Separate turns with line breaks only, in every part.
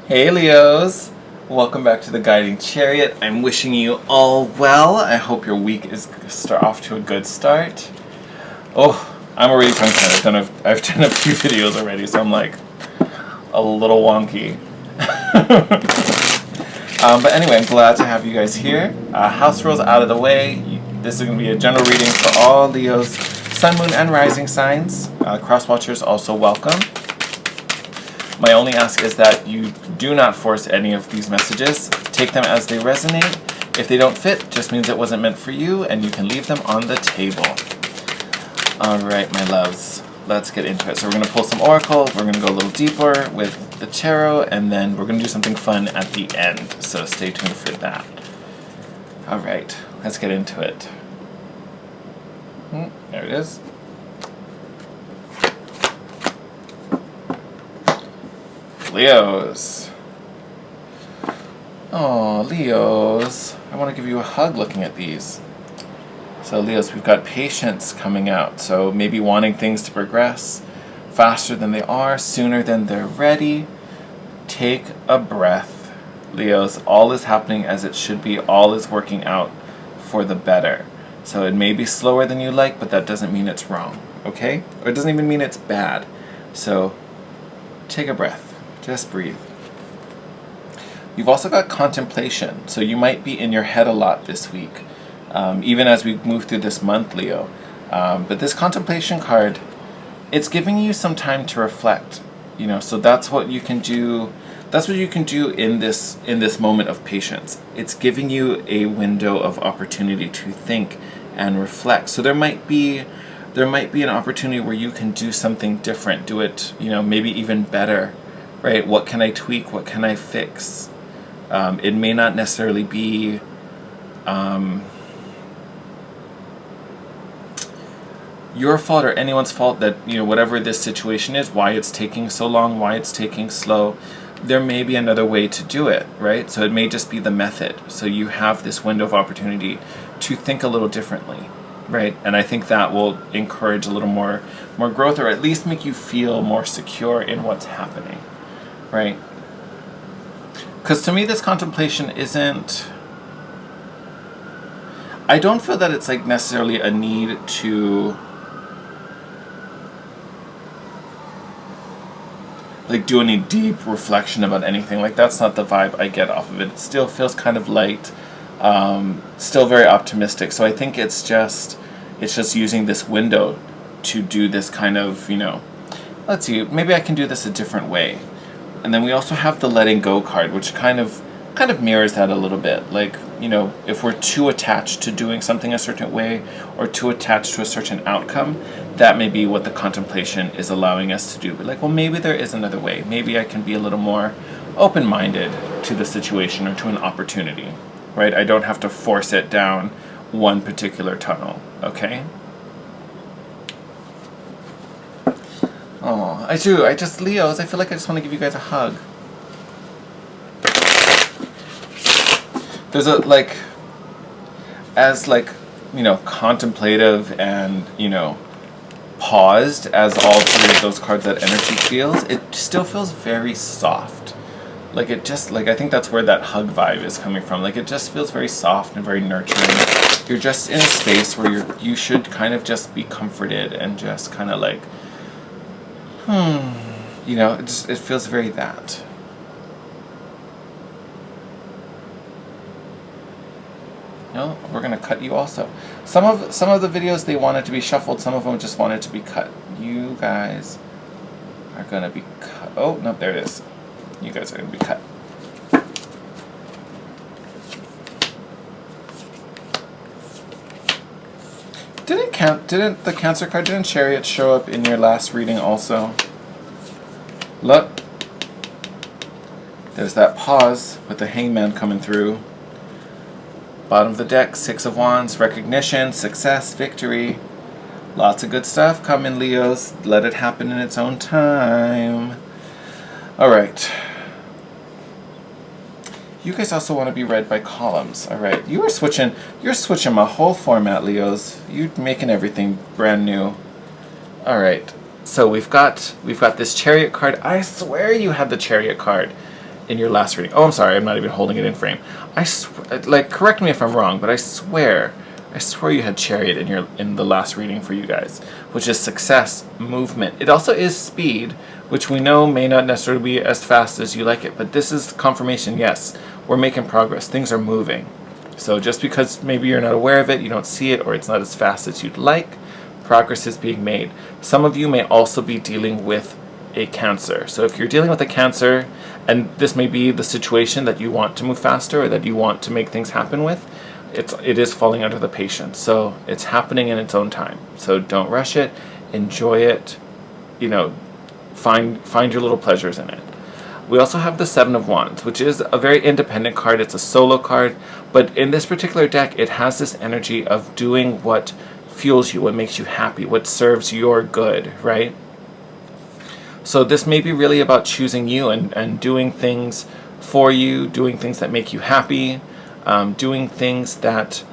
Hey Leos! Welcome back to the Guiding Chariot. I'm wishing you all well. I hope your week is off to a good start. Oh, I'm already tongue-tied. I've done a few videos already, so I'm like a little wonky. But anyway, I'm glad to have you guys here. House rules out of the way. This is going to be a general reading for all Leo's sun, moon, and rising signs. Cross-watchers also welcome. My only ask is that you do not force any of these messages. Take them as they resonate. If they don't fit, just means it wasn't meant for you, and you can leave them on the table. Alright, my loves. Let's get into it. So we're going to pull some oracle, we're going to go a little deeper with the tarot, and then we're going to do something fun at the end. So stay tuned for that. Alright, let's get into it. There it is. Leos. Oh, Leos. I want to give you a hug looking at these. So Leos, we've got patience coming out. So maybe wanting things to progress faster than they are, sooner than they're ready. Take a breath. Leos, all is happening as it should be. All is working out for the better. So it may be slower than you like, but that doesn't mean it's wrong. Okay? Or it doesn't even mean it's bad. So take a breath. Just breathe. You've also got contemplation, so you might be in your head a lot this week, even as we move through this month, Leo. But this contemplation card, it's giving you some time to reflect. So that's what you can do. That's what you can do in this moment of patience. It's giving you a window of opportunity to think and reflect. So there might be an opportunity where you can do something different, do it, maybe even better. Right? What can I tweak? What can I fix? It may not necessarily be your fault or anyone's fault that, whatever this situation is, why it's taking so long, why it's taking slow. There may be another way to do it, right? So it may just be the method. So you have this window of opportunity to think a little differently, right? And I think that will encourage a little more growth, or at least make you feel more secure in what's happening. Right? Because to me, this contemplation isn't... I don't feel that it's like necessarily a need to like do any deep reflection about anything. Like, that's not the vibe I get off of it. It still feels kind of light, still very optimistic. So I think it's just using this window to do this kind of, let's see, maybe I can do this a different way. And then we also have the letting go card, which kind of mirrors that a little bit. Like, if we're too attached to doing something a certain way or too attached to a certain outcome, that may be what the contemplation is allowing us to do. But like, well, maybe there is another way. Maybe I can be a little more open-minded to the situation or to an opportunity, right? I don't have to force it down one particular tunnel, okay? Oh, I do. Leos, I feel like I just want to give you guys a hug. There's contemplative and, paused as all three of those cards, that energy feels, it still feels very soft. Like, I think that's where that hug vibe is coming from. Like, it just feels very soft and very nurturing. You're just in a space where you should kind of just be comforted and just kind of like, it feels very that. No, we're gonna cut you also. Some of the videos, they wanted to be shuffled. Some of them just wanted to be cut. You guys are gonna be cut. Oh no, there it is. You guys are gonna be cut. Didn't the Cancer card, didn't Chariot show up in your last reading also? Look. There's that pause with the Hangman coming through. Bottom of the deck, Six of Wands, recognition, success, victory. Lots of good stuff coming, Leos. Let it happen in its own time. Alright. You guys also want to be read by columns. Alright, you're switching my whole format, Leos. You're making everything brand new. Alright, so we've got this Chariot card. I swear you had the Chariot card in your last reading. Oh, I'm sorry, I'm not even holding it in frame. Like, correct me if I'm wrong, but I swear you had Chariot in the last reading for you guys, which is success, movement. It also is speed, which we know may not necessarily be as fast as you like it, but this is confirmation. Yes, we're making progress. Things are moving. So just because maybe you're not aware of it, you don't see it, or it's not as fast as you'd like, progress is being made. Some of you may also be dealing with a Cancer. So if you're dealing with a Cancer, and this may be the situation that you want to move faster or that you want to make things happen with, it is falling under the Patience. So it's happening in its own time. So don't rush it, enjoy it, find your little pleasures in it. We also have the Seven of Wands, which is a very independent card. It's a solo card, but in this particular deck, it has this energy of doing what fuels you, what makes you happy, what serves your good, right? So this may be really about choosing you and doing things for you, doing things that make you happy, doing things that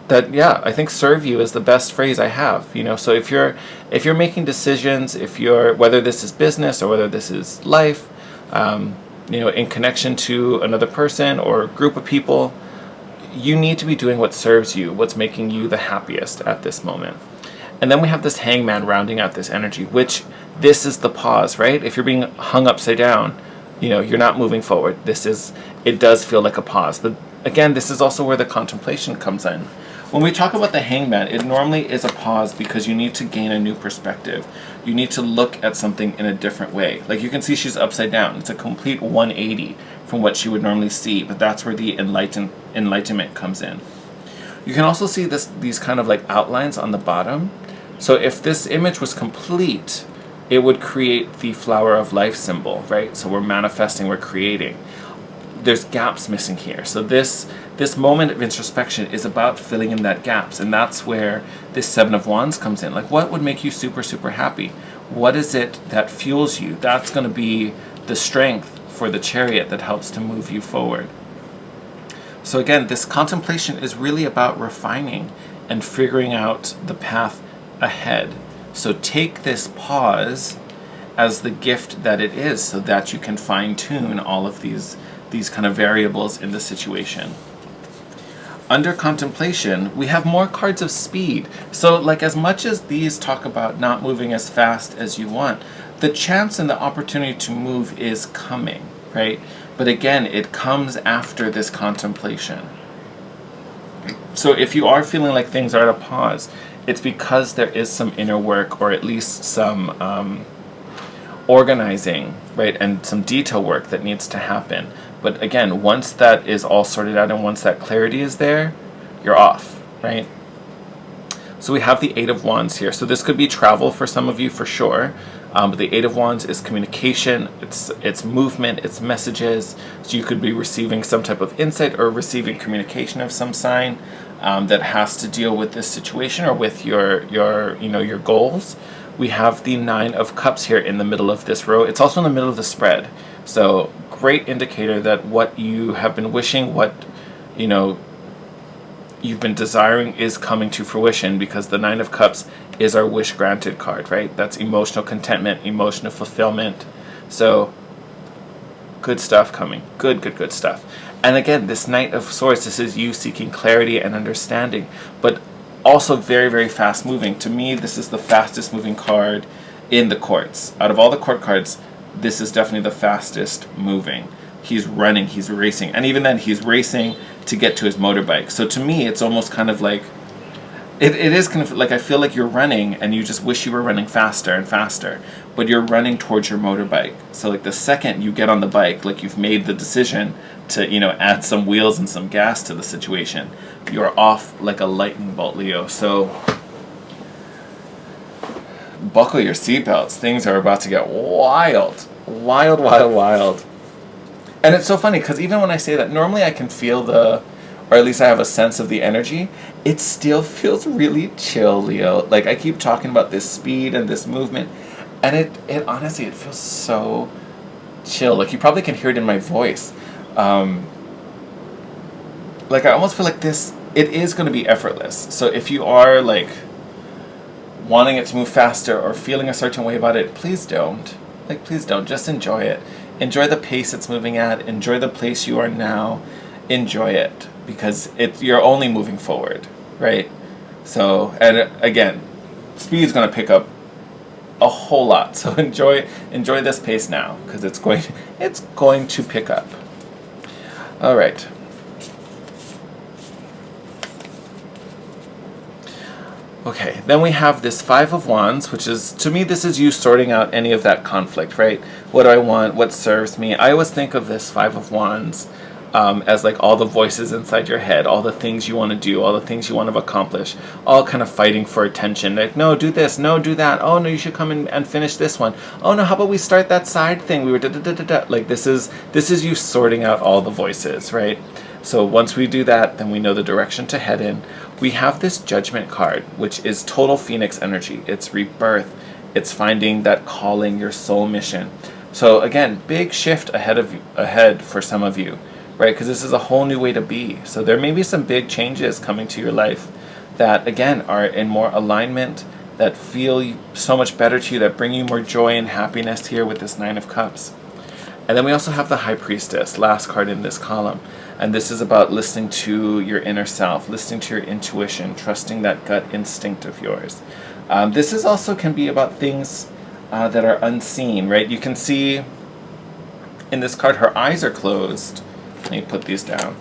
I think serve you is the best phrase I have. So if you're making decisions, whether this is business or whether this is life, in connection to another person or group of people, you need to be doing what serves you, what's making you the happiest at this moment. And then we have this Hangman rounding out this energy, which this is the pause, right? If you're being hung upside down, you're not moving forward. It does feel like a pause. But again, this is also where the contemplation comes in. When we talk about the Hangman, it normally is a pause because you need to gain a new perspective. You need to look at something in a different way. Like you can see she's upside down. It's a complete 180 from what she would normally see, but that's where the enlightenment comes in. You can also see these kind of like outlines on the bottom. So if this image was complete, it would create the flower of life symbol, right? So we're manifesting, we're creating. There's gaps missing here. So this moment of introspection is about filling in that gaps, and that's where this Seven of Wands comes in. Like, what would make you super, super happy? What is it that fuels you? That's going to be the strength for the Chariot that helps to move you forward. So again, this contemplation is really about refining and figuring out the path ahead. So take this pause as the gift that it is, so that you can fine-tune all of these kind of variables in the situation. Under contemplation, we have more cards of speed. So like, as much as these talk about not moving as fast as you want, the chance and the opportunity to move is coming, right? But again, it comes after this contemplation. So if you are feeling like things are at a pause, it's because there is some inner work, or at least some organizing, right, and some detail work that needs to happen. But again, once that is all sorted out and once that clarity is there, you're off, right? So we have the Eight of Wands here. So this could be travel for some of you for sure. But the Eight of Wands is communication, it's movement, it's messages. So you could be receiving some type of insight or receiving communication of some sign that has to deal with this situation or with your goals. We have the Nine of Cups here in the middle of this row. It's also in the middle of the spread. So great indicator that what you have been wishing, what you've been desiring is coming to fruition, because the Nine of Cups is our wish granted card, right? That's emotional contentment, emotional fulfillment. So good stuff coming. Good stuff. And again, this Knight of Swords, this is you seeking clarity and understanding, but also very, very fast moving. To me, this is the fastest moving card in the courts. Out of all the court cards, this is definitely the fastest moving. He's running, he's racing, and even then he's racing to get to his motorbike. So to me, it's almost kind of like, it is kind of like, I feel like you're running and you just wish you were running faster and faster, but you're running towards your motorbike. So like the second you get on the bike, like you've made the decision to, add some wheels and some gas to the situation, you're off like a lightning bolt, Leo. So buckle your seatbelts. Things are about to get wild. Wild. And it's so funny, because even when I say that, normally I can feel or at least I have a sense of the energy, it still feels really chill, Leo. Like, I keep talking about this speed and this movement, and it honestly, it feels so chill. Like, you probably can hear it in my voice. Like, I almost feel like it is going to be effortless. So if you are, like, wanting it to move faster or feeling a certain way about it, please don't. Like, please don't. Just enjoy it. Enjoy the pace it's moving at. Enjoy the place you are now. Enjoy it, because you're only moving forward, right? So, and again, speed is going to pick up a whole lot. So enjoy this pace now, because it's going to pick up. All right. Okay, then we have this Five of Wands, which is, to me, this is you sorting out any of that conflict, right? What do I want? What serves me? I always think of this Five of Wands as like all the voices inside your head, all the things you want to do, all the things you want to accomplish, all kind of fighting for attention. Like, no, do this, no, do that. Oh, no, you should come in and finish this one. Oh, no, how about we start that side thing? We were da-da-da-da-da. Like, this is you sorting out all the voices, right? So once we do that, then we know the direction to head in. We have this Judgment card, which is total Phoenix energy. It's rebirth. It's finding that calling, your soul mission. So again, big shift ahead for some of you, right? Because this is a whole new way to be. So there may be some big changes coming to your life that, again, are in more alignment, that feel so much better to you, that bring you more joy and happiness here with this Nine of Cups. And then we also have the High Priestess, last card in this column. And this is about listening to your inner self, listening to your intuition, trusting that gut instinct of yours. This is also can be about things that are unseen, right? You can see in this card her eyes are closed. Let me put these down.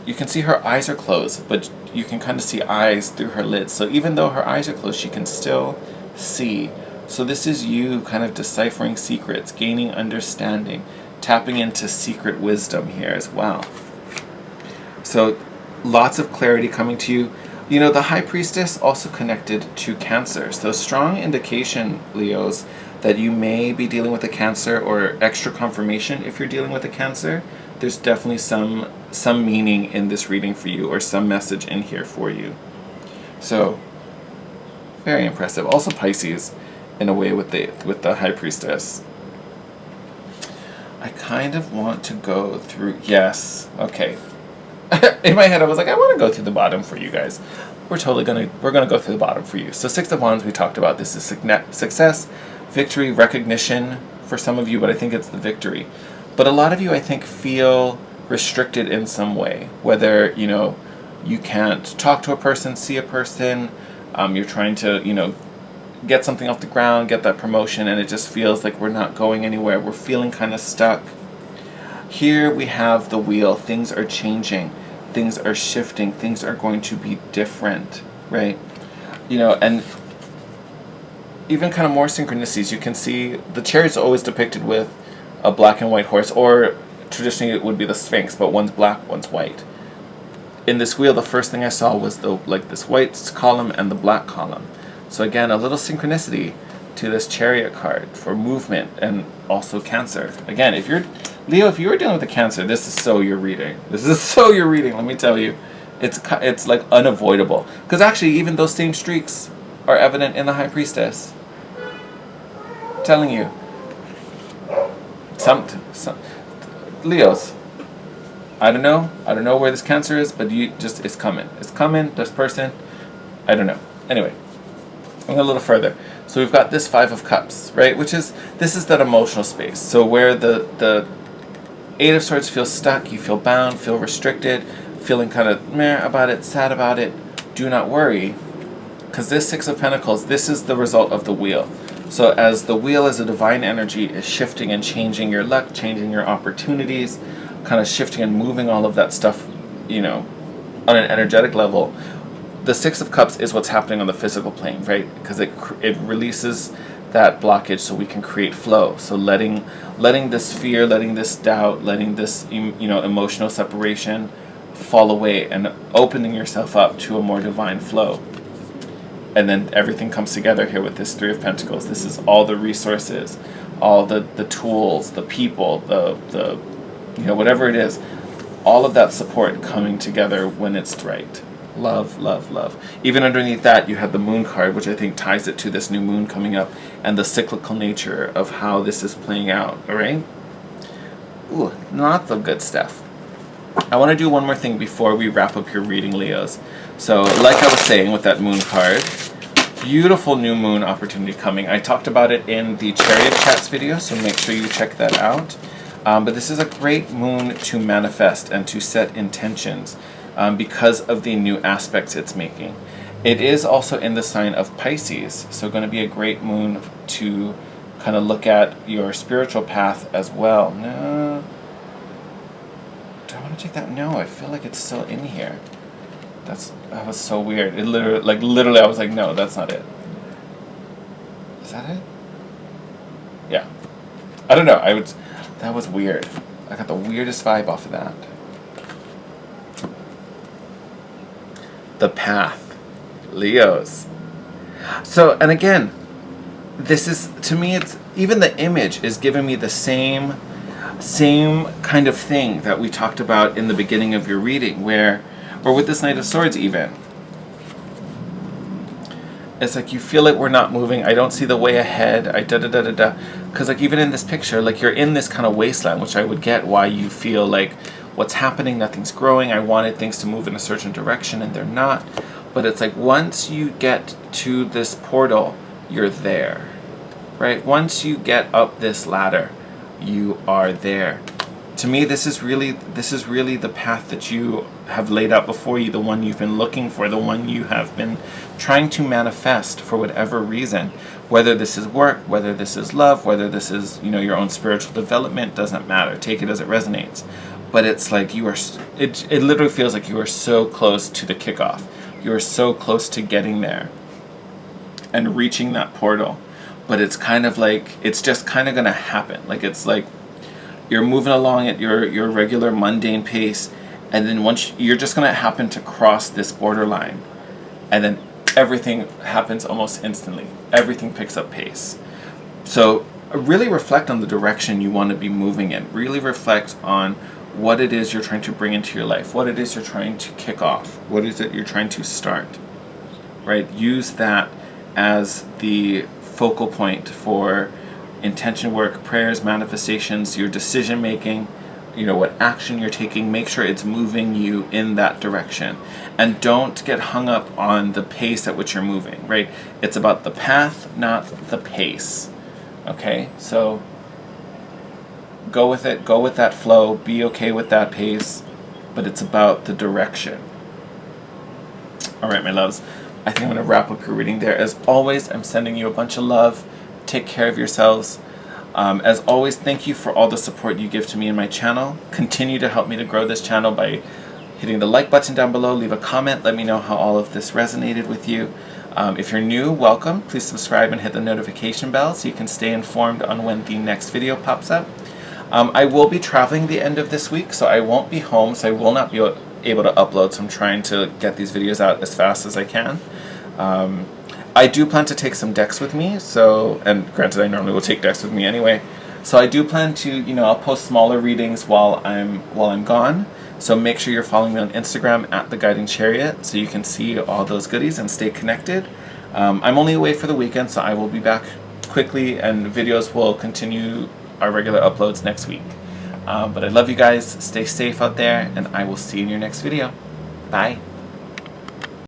You can see her eyes are closed, but you can kind of see eyes through her lids. So even though her eyes are closed, she can still see. So this is you kind of deciphering secrets, gaining understanding, tapping into secret wisdom here as well. So lots of clarity coming to you. You know, the High Priestess also connected to Cancer. So strong indication, Leos, that you may be dealing with a Cancer, or extra confirmation if you're dealing with a Cancer. There's definitely some meaning in this reading for you, or some message in here for you. So very impressive. Also Pisces in a way with the High Priestess. I kind of want to go through, yes, okay. In my head I was like, I want to go through the bottom for you guys. We're gonna go through the bottom for you. So Six of Wands, we talked about, this is success, victory, recognition for some of you, but I think it's the victory. But a lot of you, I think, feel restricted in some way, whether, you know, you can't talk to a person, see a person, you're trying to, you know, get something off the ground, get that promotion, and it just feels like we're not going anywhere. We're feeling kind of stuck. Here we have the wheel. Things are changing. Things are shifting. Things are going to be different, right? You know, and even kind of more synchronicities. You can see the Chariot's always depicted with a black and white horse, or traditionally it would be the Sphinx, but one's black, one's white. In this wheel, the first thing I saw was this white column and the black column. So again, a little synchronicity to this Chariot card for movement, and also Cancer. Again, if you're Leo, if you were dealing with a Cancer, this is so your reading. This is so your reading. Let me tell you, it's like unavoidable, because actually even those same streaks are evident in the High Priestess. I'm telling you, some Leos. I don't know where this Cancer is, but it's coming. It's coming. This person, I don't know. Anyway, I'm going a little further. So we've got this Five of Cups, right? This is that emotional space. So where the Eight of Swords feels stuck, you feel bound, feel restricted, feeling kind of meh about it, sad about it. Do not worry, because this Six of Pentacles, this is the result of the wheel. So as the wheel as a divine energy is shifting and changing your luck, changing your opportunities, kind of shifting and moving all of that stuff, you know, on an energetic level, the Six of Cups is what's happening on the physical plane, right? Because it releases that blockage so we can create flow. So letting this fear, letting this doubt, letting this, you know, emotional separation fall away, and opening yourself up to a more divine flow. And then everything comes together here with this Three of Pentacles. This is all the resources, all the tools, the people, the you know, whatever it is, all of that support coming together when it's right. Love, love, love. Even underneath that, you have the Moon card, which I think ties it to this new moon coming up and the cyclical nature of how this is playing out, all right? Ooh, lots of good stuff. I want to do one more thing before we wrap up your reading, Leos. So, like I was saying with that Moon card, beautiful new moon opportunity coming. I talked about it in the Chariot Chats video, so make sure you check that out. But this is a great moon to manifest and to set intentions because of the new aspects it's making. It is also in the sign of Pisces, so going to be a great moon to kind of look at your spiritual path as well. No. Do I want to take that? No, I feel like it's still in here. That was so weird. It literally, I was like, no, that's not it. Is that it? Yeah. I don't know. That was weird. I got the weirdest vibe off of that. The path. Leos. So, and again, this is, to me, it's, even the image is giving me the same kind of thing that we talked about in the beginning of your reading, or with this Knight of Swords even. It's like you feel like we're not moving. I don't see the way ahead. Because like even in this picture, like you're in this kind of wasteland, which I would get why you feel like what's happening, nothing's growing. I wanted things to move in a certain direction and they're not. But it's like once you get to this portal, you're there, right? Once you get up this ladder, you are there. To me, this is really the path that you have laid out before you, the one you've been looking for, the one you have been trying to manifest for whatever reason. Whether this is work, whether this is love, whether this is, your own spiritual development, doesn't matter. Take it as it resonates. But it's like it literally feels like you are so close to the kickoff. You are so close to getting there and reaching that portal. But it's kind of like, it's just kind of going to happen. Like, it's like, you're moving along at your regular mundane pace, and then once you're just going to happen to cross this borderline, and then everything happens almost instantly. Everything picks up pace. So really reflect on the direction you want to be moving in. Really reflect on what it is you're trying to bring into your life, what it is you're trying to kick off, what is it you're trying to start, right? Use that as the focal point for intention work, prayers, manifestations, your decision making, what action you're taking. Make sure it's moving you in that direction. And don't get hung up on the pace at which you're moving, right? It's about the path, not the pace. Okay? So go with it, go with that flow, be okay with that pace, but it's about the direction. All right, my loves. I think I'm going to wrap up your reading there. As always, I'm sending you a bunch of love. Take care of yourselves. As always, thank you for all the support you give to me and my channel. Continue to help me to grow this channel by hitting the like button down below. Leave a comment. Let me know how all of this resonated with you. If you're new, welcome. Please subscribe and hit the notification bell so you can stay informed on when the next video pops up. I will be traveling the end of this week, so I won't be home, so I will not be able to upload, so I'm trying to get these videos out as fast as I can. I do plan to take some decks with me, and granted I normally will take decks with me anyway, so I do plan to, I'll post smaller readings while I'm gone, so make sure you're following me on Instagram at The Guiding Chariot so you can see all those goodies and stay connected. I'm only away for the weekend, so I will be back quickly, and videos will continue our regular uploads next week. But I love you guys, stay safe out there, and I will see you in your next video. Bye.